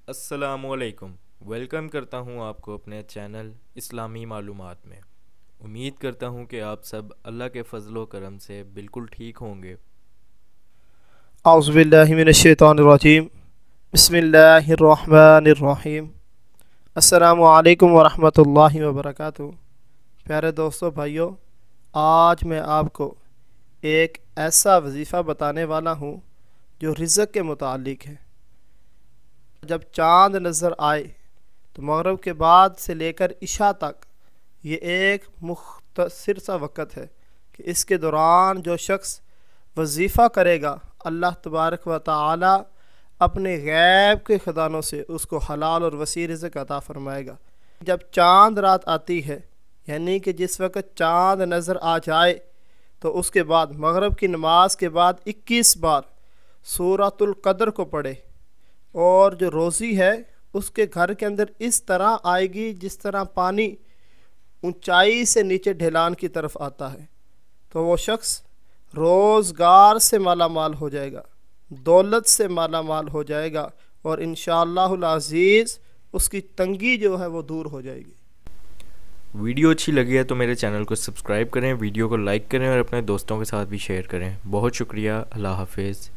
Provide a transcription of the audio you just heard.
अस्सलामुअलैकुम। वेलकम करता हूँ आपको अपने चैनल इस्लामी मालूमात में। उम्मीद करता हूँ कि आप सब अल्लाह के फजलो करम से बिल्कुल ठीक होंगे। औज़ुबिल्लाहिमिनश्शैतानिर्रजीम बिस्मिल्लाहिर्रहमानिर्रहीम अस्सलामु अलैकुम वरहमतुल्लाहि वबरकातुहू। प्यारे दोस्तों भाइयों, आज मैं आपको एक ऐसा वजीफ़ा बताने वाला हूँ जो रिज़्क़ के मुतालिक है। जब चाँद नज़र आए तो मगरिब के बाद से लेकर इशा तक ये एक मुख्तसर सा वक़्त है कि इसके दौरान जो शख्स वजीफ़ा करेगा, अल्लाह तबारक व तआला अपने गैब के ख़ज़ानों से उसको हलाल और वसी रिज़्क़ अता फ़रमाएगा। जब चाँद रात आती है, यानी कि जिस वक़्त चाँद नज़र आ जाए, तो उसके बाद मगरिब की नमाज के बाद 21 बार सूरतुल क़द्र को पढ़े। और जो रोज़ी है उसके घर के अंदर इस तरह आएगी जिस तरह पानी ऊंचाई से नीचे ढलान की तरफ आता है, तो वो शख्स रोज़गार से माला माल हो जाएगा, दौलत से माला माल हो जाएगा और इंशाअल्लाहुल अज़ीज़ उसकी तंगी जो है वो दूर हो जाएगी। वीडियो अच्छी लगी है तो मेरे चैनल को सब्सक्राइब करें, वीडियो को लाइक करें और अपने दोस्तों के साथ भी शेयर करें। बहुत शुक्रिया। अल्लाह हाफिज़।